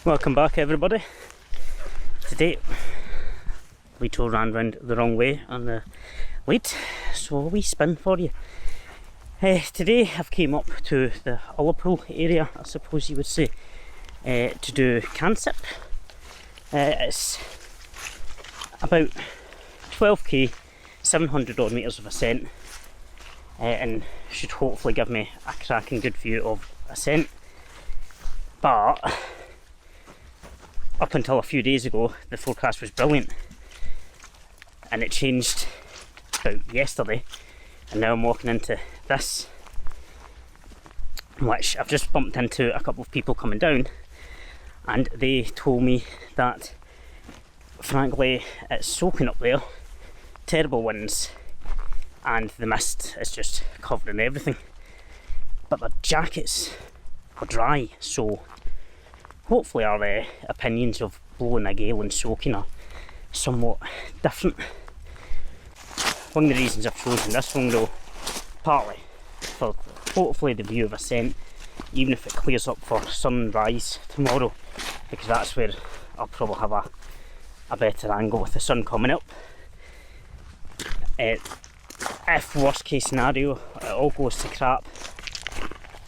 Welcome back everybody. Today Letos ran round the wrong way on the lead, so a wee spin for you. Today I've came up to the Ullapool area, I suppose you would say, to do Canisp. It's about 12k, 700 odd metres of ascent, and should hopefully give me a cracking good view of ascent. But up until a few days ago, the forecast was brilliant, and it changed about yesterday, and now I'm walking into this, which I've just bumped into a couple of people coming down, and they told me that frankly it's soaking up there, terrible winds, and the mist is just covering everything, but the jackets are dry, so hopefully our opinions of blowing a gale and soaking are somewhat different. One of the reasons I've chosen this one though, partly for hopefully the view of ascent, even if it clears up for sunrise tomorrow, because that's where I'll probably have a better angle with the sun coming up. If worst case scenario it all goes to crap,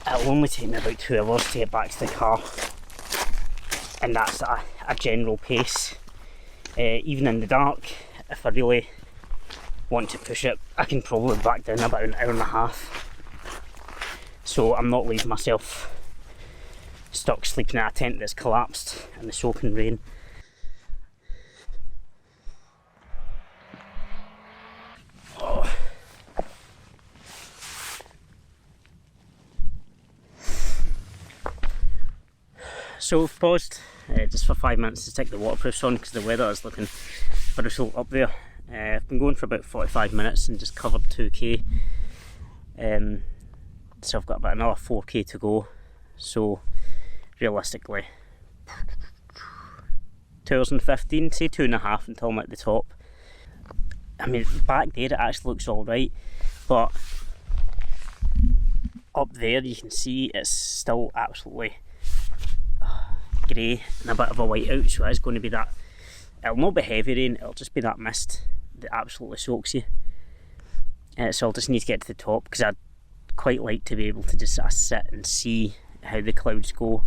it'll only take me about 2 hours to get back to the car, and that's a general pace. Even in the dark, if I really want to push it, I can probably back down about an hour and a half. So I'm not leaving myself stuck sleeping in a tent that's collapsed in the soaking rain. So we've paused just for 5 minutes to stick the waterproofs on because the weather is looking brutal up there. I've been going for about 45 minutes and just covered 2k, so I've got about another 4k to go. So realistically 2 hours and 15, say 2.5 until I'm at the top. I mean, back there it actually looks alright, but up there you can see it's still absolutely grey and a bit of a whiteout, so it's going to be that. It'll not be heavy rain, it'll just be that mist that absolutely soaks you. So I'll just need to get to the top because I'd quite like to be able to just sit and see how the clouds go.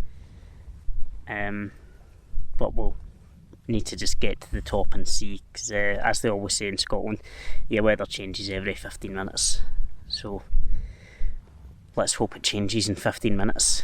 But we'll need to just get to the top and see, because as they always say in Scotland, the weather changes every 15 minutes. So let's hope it changes in 15 minutes.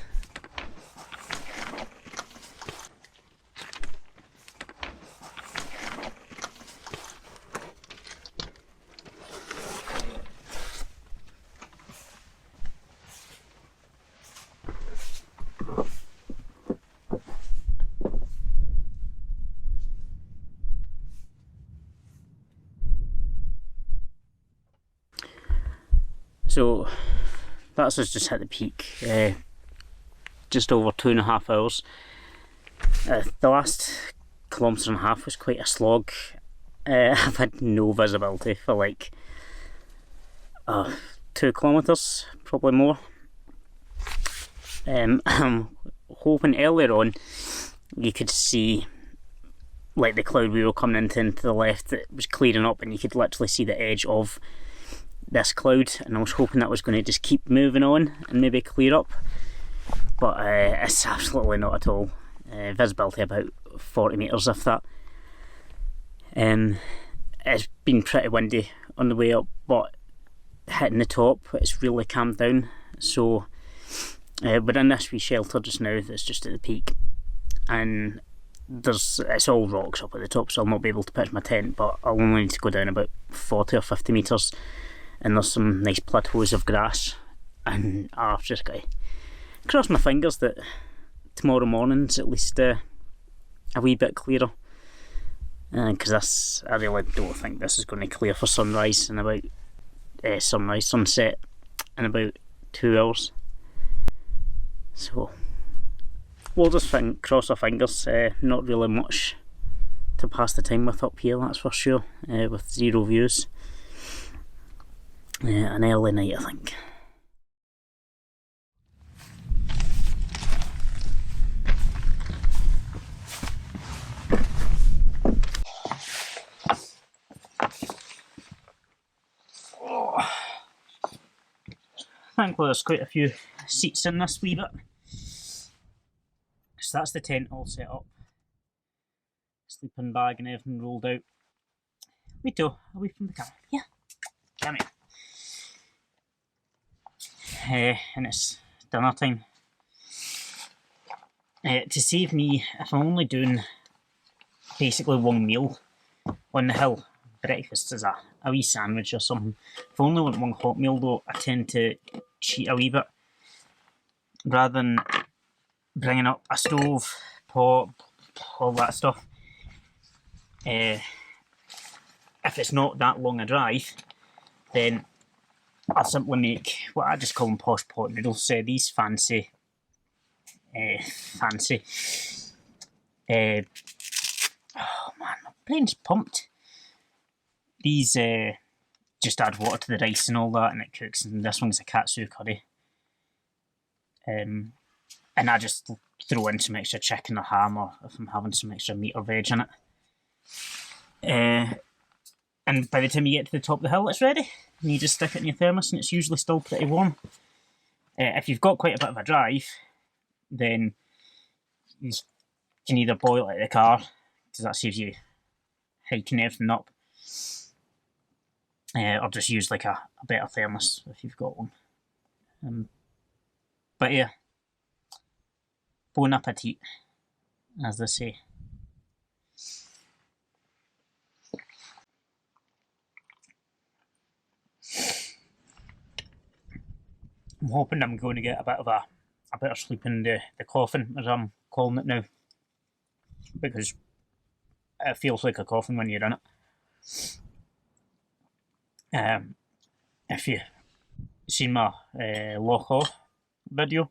So that's us just hit the peak, just over 2.5 hours. The last kilometre and a half was quite a slog. I've had no visibility for like 2 kilometres, probably more. I'm hoping earlier on you could see like the cloud we were coming into the left that was clearing up, and you could literally see the edge of this cloud, and I was hoping that was going to just keep moving on and maybe clear up, but it's absolutely not at all. Visibility about 40 metres if that. It's been pretty windy on the way up, but hitting the top it's really calmed down. So we're in this wee shelter just now that's just at the peak, and it's all rocks up at the top, so I'll not be able to pitch my tent, but I'll only need to go down about 40 or 50 metres, and there's some nice plateaus of grass, and I've just got to cross my fingers that tomorrow morning's at least a wee bit clearer, because I really don't think this is going to clear for sunrise in about sunset in about 2 hours. So we'll just cross our fingers. Not really much to pass the time with up here, that's for sure, with zero views. An early night, I think. thankfully there's quite a few seats in this wee bit. So that's the tent all set up. Sleeping bag and everything rolled out. Leto, away from the camera. Yeah, come here. And it's dinner time. To save me, if I'm only doing basically one meal on the hill, breakfast is a wee sandwich or something. If I only want one hot meal though, I tend to cheat a wee bit. Rather than bringing up a stove, pot, all that stuff. If it's not that long a drive, then I'll simply make what I just call them posh pot noodles. These fancy. Oh man, my brain's pumped. These just add water to the rice and all that, and it cooks. And this one's a katsu curry. And I just throw in some extra chicken or ham, or if I'm having some extra meat or veg in it. And by the time you get to the top of the hill, it's ready. And you just stick it in your thermos, and it's usually still pretty warm. If you've got quite a bit of a drive, then you can either boil it in the car, because that saves you hiking everything up, or just use like a better thermos if you've got one. But yeah, bon appetit, as they say. I'm hoping I'm going to get a better sleep in the coffin, as I'm calling it now, because it feels like a coffin when you're in it. If you've seen my Loch video,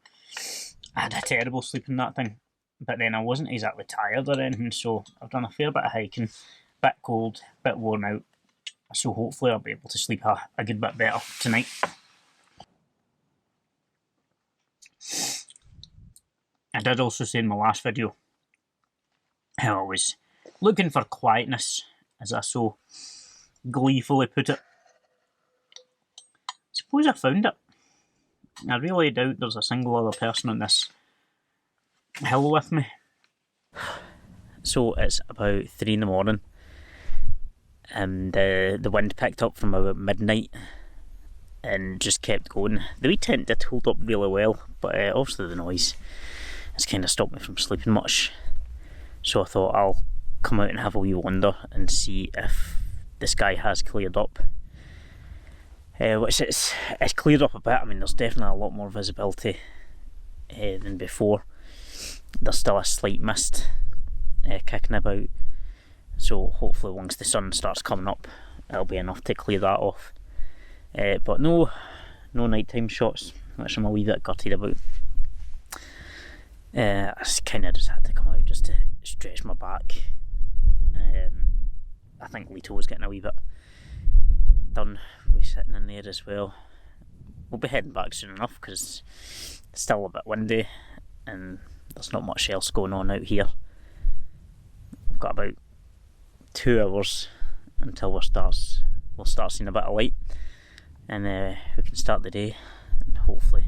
I had a terrible sleep in that thing, but then I wasn't exactly tired or anything, so I've done a fair bit of hiking, bit cold, bit worn out, so hopefully I'll be able to sleep a good bit better tonight. I did also say in my last video how I was looking for quietness, as I so gleefully put it. I suppose I found it. I really doubt there's a single other person on this hill with me. So it's about 3 in the morning, and the wind picked up from about midnight and just kept going. The wee tent did hold up really well, but obviously the noise has kind of stopped me from sleeping much. So I thought I'll come out and have a wee wander and see if the sky has cleared up. Which it's cleared up a bit. I mean, there's definitely a lot more visibility than before. There's still a slight mist kicking about, so hopefully once the sun starts coming up, it'll be enough to clear that off. But no nighttime shots, which I'm a wee bit gutted about. I kind of just had to come out just to stretch my back. I think Leto was getting a wee bit done with sitting in there as well. We'll be heading back soon enough because it's still a bit windy and there's not much else going on out here. We've got about 2 hours until we'll start seeing a bit of light, and we can start the day and hopefully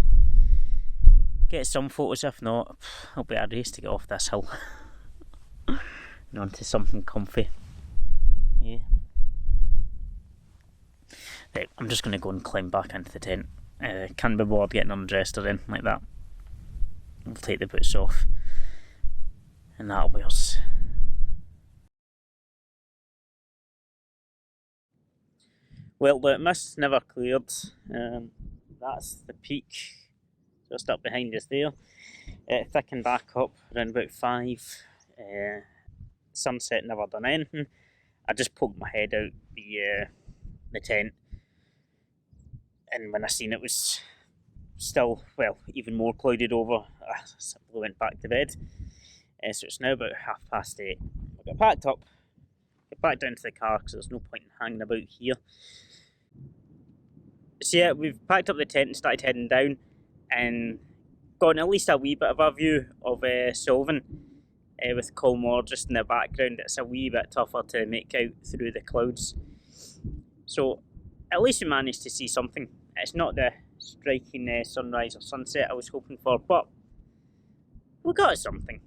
get some photos. If not, it'll be a race to get off this hill and onto something comfy. Yeah. Right, I'm just going to go and climb back into the tent. Can't be bothered getting undressed or anything like that. I'll take the boots off and that'll be us. Well, the mist never cleared. That's the peak just up behind us there. Thickened back up around about 5. Sunset never done anything. I just poked my head out the tent, and when I seen it was still, well, even more clouded over, I simply went back to bed. So it's now about 8:30. I got packed up, get back down to the car because there's no point in hanging about here. So yeah, we've packed up the tent and started heading down and gotten at least a wee bit of a view of Suilven with Colmore just in the background. It's a wee bit tougher to make out through the clouds. So at least we managed to see something. It's not the striking sunrise or sunset I was hoping for, but we got something.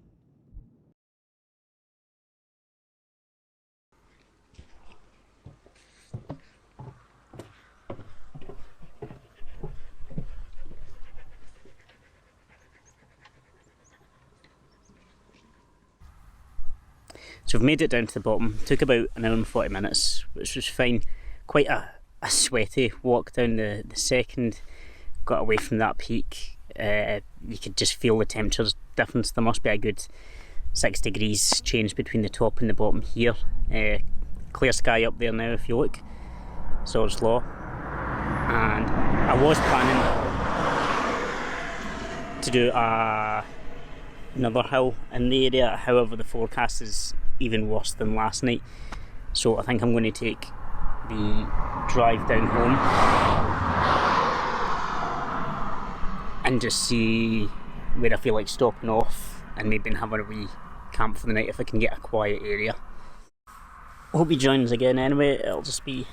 So we've made it down to the bottom. Took about an hour and 40 minutes, which was fine. Quite a sweaty walk down the second. Got away from that peak. You could just feel the temperature difference. There must be a good 6 degrees change between the top and the bottom here. Clear sky up there now if you look. Swords Law. And I was planning to do another hill in the area, however the forecast is even worse than last night, so I think I'm going to take the drive down home and just see where I feel like stopping off and maybe having a wee camp for the night if I can get a quiet area. I hope he joins again anyway. It'll just be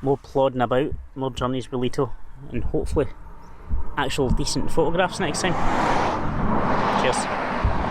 more plodding about, more journeys with Leto, and hopefully actual decent photographs next time. Cheers.